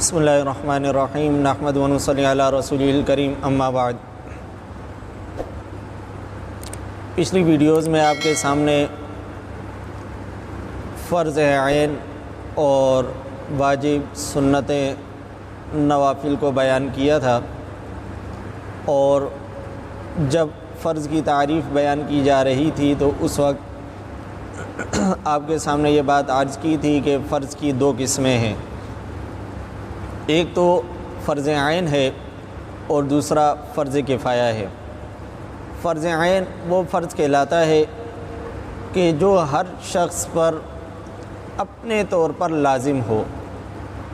بسم اللہ الرحمن الرحیم نحمد و نصلی علی رسول الکریم اما بعد۔ پچھلی ویڈیوز میں آپ کے سامنے فرض عین اور واجب سنتیں نوافل کو بیان کیا تھا، اور جب فرض کی تعریف بیان کی جا رہی تھی تو اس وقت آپ کے سامنے یہ بات عرض کی تھی کہ فرض کی دو قسمیں ہیں، ایک تو فرض عین ہے اور دوسرا فرض کفایہ ہے۔ فرض عین وہ فرض کہلاتا ہے کہ جو ہر شخص پر اپنے طور پر لازم ہو،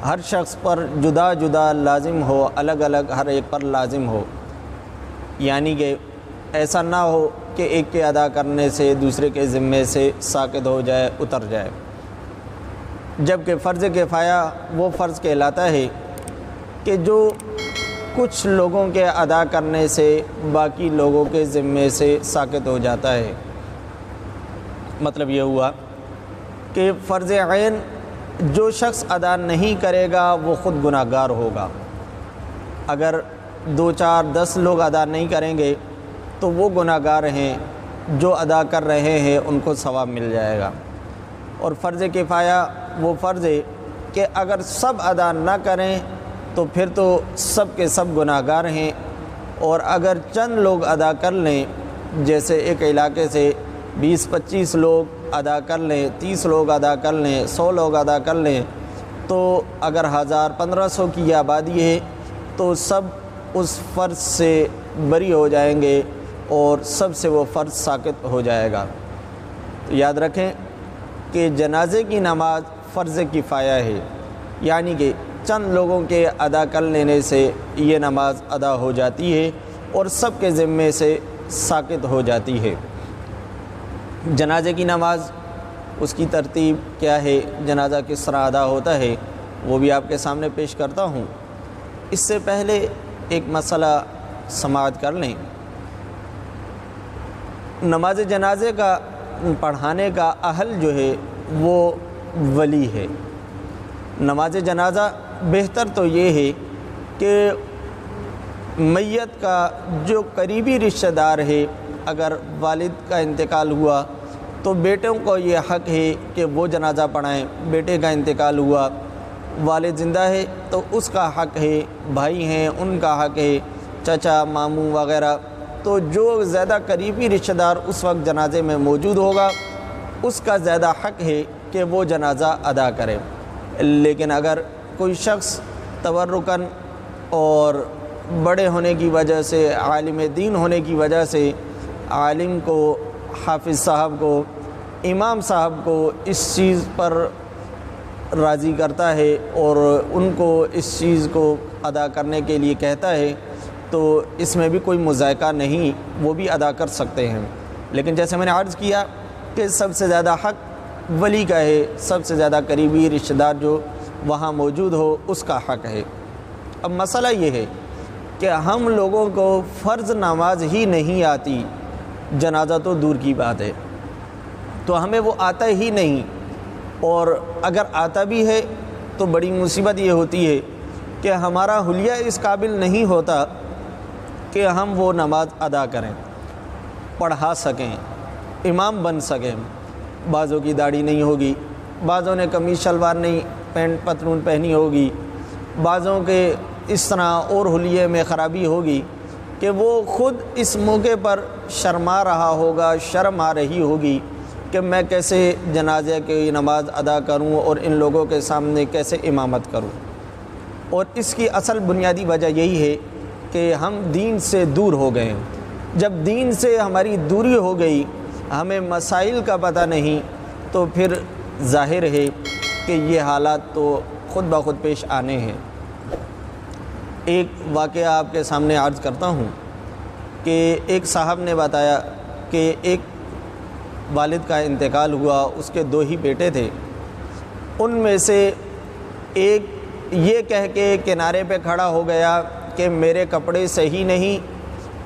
ہر شخص پر جدا جدا لازم ہو، الگ الگ ہر ایک پر لازم ہو، یعنی کہ ایسا نہ ہو کہ ایک کے ادا کرنے سے دوسرے کے ذمے سے ساقط ہو جائے، اتر جائے۔ جبکہ فرض کفایہ وہ فرض کہلاتا ہے کہ جو کچھ لوگوں کے ادا کرنے سے باقی لوگوں کے ذمے سے ساقط ہو جاتا ہے۔ مطلب یہ ہوا کہ فرض عین جو شخص ادا نہیں کرے گا وہ خود گناہ گار ہوگا۔ اگر 2 4 10 لوگ ادا نہیں کریں گے تو وہ گناہ گار ہیں، جو ادا کر رہے ہیں ان کو ثواب مل جائے گا۔ اور فرض کفایہ وہ فرض ہے کہ اگر سب ادا نہ کریں تو پھر تو سب کے سب گناہ گار ہیں، اور اگر چند لوگ ادا کر لیں، جیسے ایک علاقے سے 20 25 لوگ ادا کر لیں، 30 لوگ ادا کر لیں، 100 لوگ ادا کر لیں، تو اگر 1000 1500 کی آبادی ہے تو سب اس فرض سے بری ہو جائیں گے اور سب سے وہ فرض ساقط ہو جائے گا۔ تو یاد رکھیں کہ جنازے کی نماز فرض کفایہ ہے، یعنی کہ چند لوگوں کے ادا کر لینے سے یہ نماز ادا ہو جاتی ہے اور سب کے ذمے سے ساقط ہو جاتی ہے۔ جنازے کی نماز، اس کی ترتیب کیا ہے، جنازہ کس طرح ادا ہوتا ہے، وہ بھی آپ کے سامنے پیش کرتا ہوں۔ اس سے پہلے ایک مسئلہ سماعت کر لیں۔ نماز جنازے کا پڑھانے کا اہل جو ہے وہ ولی ہے۔ نماز جنازہ بہتر تو یہ ہے کہ میت کا جو قریبی رشتہ دار ہے، اگر والد کا انتقال ہوا تو بیٹوں کو یہ حق ہے کہ وہ جنازہ پڑھائیں، بیٹے کا انتقال ہوا، والد زندہ ہے تو اس کا حق ہے، بھائی ہیں ان کا حق ہے، چچا ماموں وغیرہ، تو جو زیادہ قریبی رشتہ دار اس وقت جنازے میں موجود ہوگا اس کا زیادہ حق ہے کہ وہ جنازہ ادا کرے۔ لیکن اگر کوئی شخص تبرکاً اور بڑے ہونے کی وجہ سے، عالم دین ہونے کی وجہ سے عالم کو، حافظ صاحب کو، امام صاحب کو اس چیز پر راضی کرتا ہے اور ان کو اس چیز کو ادا کرنے کے لیے کہتا ہے، تو اس میں بھی کوئی مذائقہ نہیں، وہ بھی ادا کر سکتے ہیں۔ لیکن جیسے میں نے عرض کیا کہ سب سے زیادہ حق ولی کا ہے، سب سے زیادہ قریبی رشتہ دار جو وہاں موجود ہو اس کا حق ہے۔ اب مسئلہ یہ ہے کہ ہم لوگوں کو فرض نماز ہی نہیں آتی، جنازہ تو دور کی بات ہے، تو ہمیں وہ آتا ہی نہیں، اور اگر آتا بھی ہے تو بڑی مصیبت یہ ہوتی ہے کہ ہمارا حلیہ اس قابل نہیں ہوتا کہ ہم وہ نماز ادا کریں، پڑھا سکیں، امام بن سکیں۔ بعضوں کی داڑھی نہیں ہوگی، بعضوں نے قمیص شلوار نہیں، پینٹ پتلون پہنی ہوگی، بعضوں کے اس طرح اور حلیے میں خرابی ہوگی کہ وہ خود اس موقع پر شرما رہا ہوگا، شرم آ رہی ہوگی کہ میں کیسے جنازے کی نماز ادا کروں اور ان لوگوں کے سامنے کیسے امامت کروں۔ اور اس کی اصل بنیادی وجہ یہی ہے کہ ہم دین سے دور ہو گئے ہیں۔ جب دین سے ہماری دوری ہو گئی، ہمیں مسائل کا پتہ نہیں، تو پھر ظاہر ہے کہ یہ حالات تو خود بخود پیش آنے ہیں۔ ایک واقعہ آپ کے سامنے عرض کرتا ہوں کہ ایک صاحب نے بتایا کہ ایک والد کا انتقال ہوا، اس کے 2 ہی بیٹے تھے، ان میں سے ایک یہ کہہ کے کنارے پہ کھڑا ہو گیا کہ میرے کپڑے صحیح نہیں،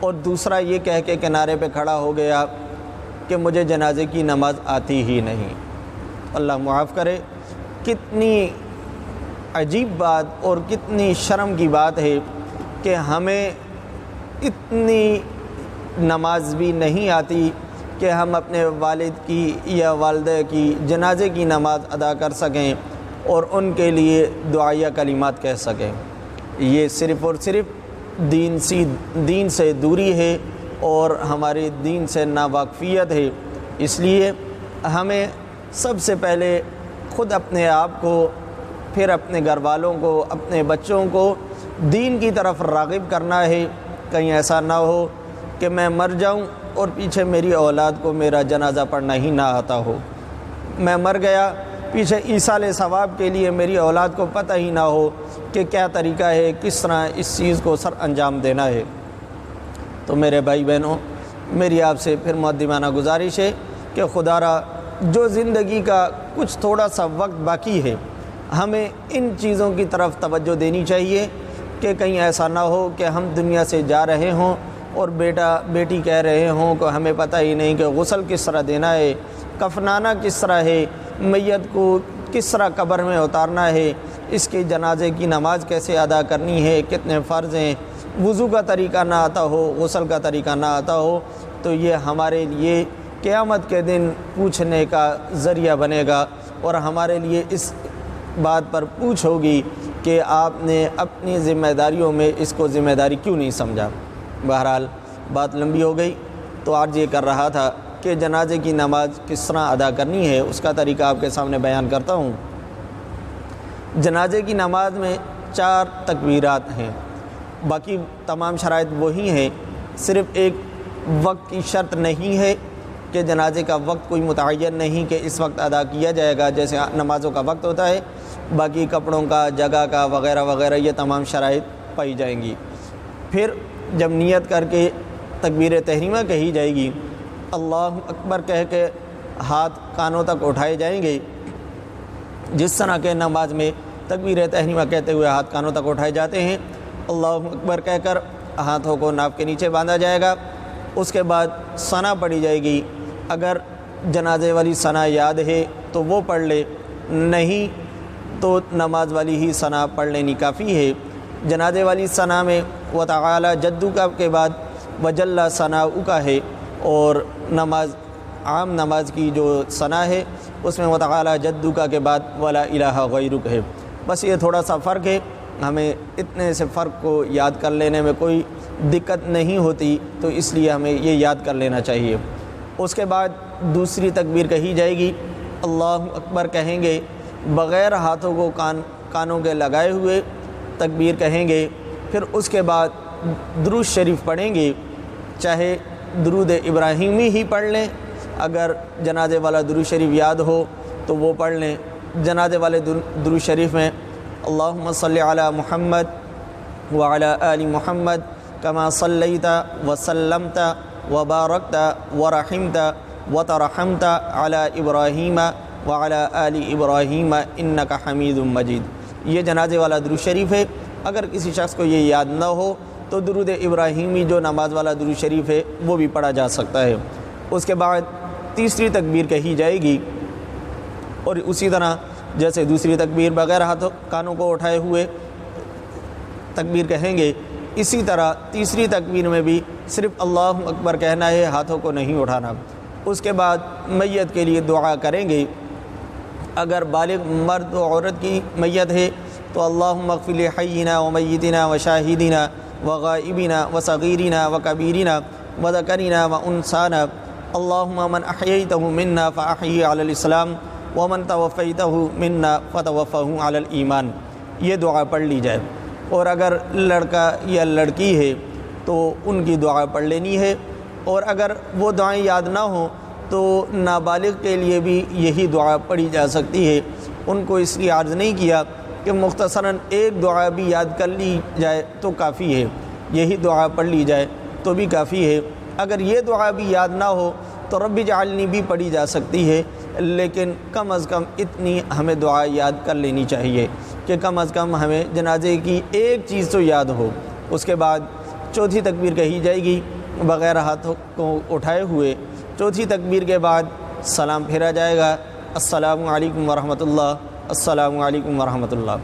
اور دوسرا یہ کہہ کے کنارے پہ کھڑا ہو گیا کہ مجھے جنازے کی نماز آتی ہی نہیں۔ اللہ معاف کرے، کتنی عجیب بات اور کتنی شرم کی بات ہے کہ ہمیں اتنی نماز بھی نہیں آتی کہ ہم اپنے والد کی یا والدہ کی جنازے کی نماز ادا کر سکیں اور ان کے لیے دعائیہ کلمات کہہ سکیں۔ یہ صرف اور صرف دین سے دوری ہے اور ہمارے دین سے ناواقفیت ہے۔ اس لیے ہمیں سب سے پہلے خود اپنے آپ کو، پھر اپنے گھر والوں کو، اپنے بچوں کو دین کی طرف راغب کرنا ہے۔ کہیں ایسا نہ ہو کہ میں مر جاؤں اور پیچھے میری اولاد کو میرا جنازہ پڑھنا ہی نہ آتا ہو، میں مر گیا پیچھے ایصال ثواب کے لیے میری اولاد کو پتہ ہی نہ ہو کہ کیا طریقہ ہے، کس طرح اس چیز کو سر انجام دینا ہے۔ تو میرے بھائی بہنوں، میری آپ سے پھر مقدمانہ گزارش ہے کہ خدا را جو زندگی کا کچھ تھوڑا سا وقت باقی ہے، ہمیں ان چیزوں کی طرف توجہ دینی چاہیے کہ کہیں ایسا نہ ہو کہ ہم دنیا سے جا رہے ہوں اور بیٹا بیٹی کہہ رہے ہوں کہ ہمیں پتہ ہی نہیں کہ غسل کس طرح دینا ہے، کفنانا کس طرح ہے، میت کو کس طرح قبر میں اتارنا ہے، اس کے جنازے کی نماز کیسے ادا کرنی ہے، کتنے فرض ہیں، وضو کا طریقہ نہ آتا ہو، غسل کا طریقہ نہ آتا ہو، تو یہ ہمارے لیے قیامت کے دن پوچھنے کا ذریعہ بنے گا اور ہمارے لیے اس بات پر پوچھ ہوگی کہ آپ نے اپنی ذمہ داریوں میں اس کو ذمہ داری کیوں نہیں سمجھا۔ بہرحال بات لمبی ہو گئی، تو آج یہ کر رہا تھا کہ جنازے کی نماز کس طرح ادا کرنی ہے اس کا طریقہ آپ کے سامنے بیان کرتا ہوں۔ جنازے کی نماز میں 4 تکبیرات ہیں، باقی تمام شرائط وہی ہیں، صرف ایک وقت کی شرط نہیں ہے کہ جنازے کا وقت کوئی متعین نہیں کہ اس وقت ادا کیا جائے گا جیسے نمازوں کا وقت ہوتا ہے، باقی کپڑوں کا، جگہ کا وغیرہ وغیرہ یہ تمام شرائط پائی جائیں گی۔ پھر جب نیت کر کے تکبیر تحریمہ کہی جائے گی، اللہ اکبر کہہ کے ہاتھ کانوں تک اٹھائے جائیں گے، جس طرح کے نماز میں تکبیر تحریمہ کہتے ہوئے ہاتھ کانوں تک اٹھائے جاتے ہیں، اللہ اکبر کہہ کر ہاتھوں کو ناف کے نیچے باندھا جائے گا۔ اس کے بعد ثنا پڑھی جائے گی، اگر جنازے والی ثنا یاد ہے تو وہ پڑھ لے، نہیں تو نماز والی ہی ثنا پڑھ لینی کافی ہے۔ جنازے والی ثنا میں وتعالی جدک کے بعد وجل ثناؤک ہے، اور عام نماز کی جو ثنا ہے اس میں وتعالی جدک کے بعد ولا الہ غیرک ہے۔ بس یہ تھوڑا سا فرق ہے، ہمیں اتنے سے فرق کو یاد کر لینے میں کوئی دقت نہیں ہوتی، تو اس لیے ہمیں یہ یاد کر لینا چاہیے۔ اس کے بعد دوسری تکبیر کہی جائے گی، اللہ اکبر کہیں گے، بغیر ہاتھوں کو کانوں کے لگائے ہوئے تکبیر کہیں گے۔ پھر اس کے بعد درود شریف پڑھیں گے، چاہے درود ابراہیمی ہی پڑھ لیں، اگر جنازے والا درود شریف یاد ہو تو وہ پڑھ لیں۔ جنازے والے درود شریف میں اللہم صلی علی محمد وعلی آل محمد کما صلیت وسلمت وبارکت ورحمت وترحمت علی ابراہیم وعلی آل ابراہیم انک حمید مجید۔ یہ جنازے والا درود شریف ہے۔ اگر کسی شخص کو یہ یاد نہ ہو تو درود ابراہیمی جو نماز والا درود شریف ہے وہ بھی پڑھا جا سکتا ہے۔ اس کے بعد تیسری تکبیر کہی جائے گی، اور اسی طرح جیسے دوسری تکبیر بغیر ہاتھوں کانوں کو اٹھائے ہوئے تکبیر کہیں گے، اسی طرح تیسری تکبیر میں بھی صرف اللہ اکبر کہنا ہے، ہاتھوں کو نہیں اٹھانا۔ اس کے بعد میت کے لیے دعا کریں گے، اگر بالغ مرد و عورت کی میت ہے تو اللہم اغفر لحینا و میتنا و شاہدنا و غائبنا و صغیرنا و کبیرنا و ذکرنا و انسانا، اللہم من احییتہ منا فاحیی علی الاسلام ومن توفیتہ منا فتوفہ علی الایمان۔ یہ دعا پڑھ لی جائے، اور اگر لڑکا یا لڑکی ہے تو ان کی دعا پڑھ لینی ہے، اور اگر وہ دعائیں یاد نہ ہوں تو نابالغ کے لیے بھی یہی دعا پڑھی جا سکتی ہے۔ ان کو اس لیے عرض نہیں کیا کہ مختصراً ایک دعا بھی یاد کر لی جائے تو کافی ہے، یہی دعا پڑھ لی جائے تو بھی کافی ہے۔ اگر یہ دعا بھی یاد نہ ہو تو رب اجعلنی بھی پڑھی جا سکتی ہے، لیکن کم از کم اتنی ہمیں دعا یاد کر لینی چاہیے کہ کم از کم ہمیں جنازے کی ایک چیز تو یاد ہو۔ اس کے بعد چوتھی تکبیر کہی جائے گی بغیر ہاتھوں کو اٹھائے ہوئے۔ چوتھی تکبیر کے بعد سلام پھیرا جائے گا، السلام علیکم ورحمۃ اللہ، السلام علیکم ورحمۃ اللہ۔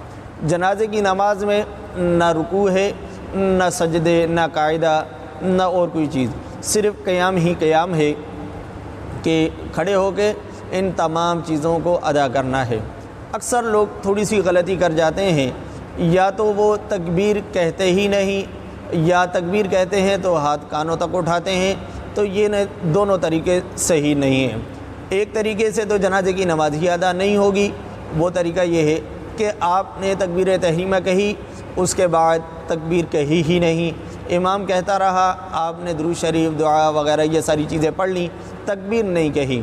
جنازے کی نماز میں نہ رکوع ہے، نہ سجدے، نہ قاعدہ، نہ اور کوئی چیز، صرف قیام ہی قیام ہے کہ کھڑے ہو کے ان تمام چیزوں کو ادا کرنا ہے۔ اکثر لوگ تھوڑی سی غلطی کر جاتے ہیں، یا تو وہ تکبیر کہتے ہی نہیں، یا تکبیر کہتے ہیں تو ہاتھ کانوں تک اٹھاتے ہیں، تو یہ دونوں طریقے صحیح نہیں ہیں۔ ایک طریقے سے تو جنازے کی نماز ہی ادا نہیں ہوگی، وہ طریقہ یہ ہے کہ آپ نے تکبیر تحریمہ کہی، اس کے بعد تکبیر کہی ہی نہیں، امام کہتا رہا، آپ نے درود شریف، دعا وغیرہ یہ ساری چیزیں پڑھ لیں، تکبیر نہیں کہی،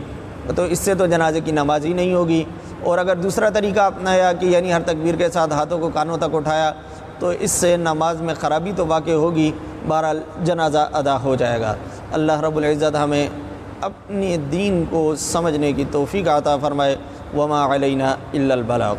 تو اس سے تو جنازے کی نماز ہی نہیں ہوگی۔ اور اگر دوسرا طریقہ اپنایا کہ یعنی ہر تکبیر کے ساتھ ہاتھوں کو کانوں تک اٹھایا، تو اس سے نماز میں خرابی تو واقع ہوگی، بہرحال جنازہ ادا ہو جائے گا۔ اللہ رب العزت ہمیں اپنے دین کو سمجھنے کی توفیق عطا فرمائے۔ وما علینا الا البلاغ۔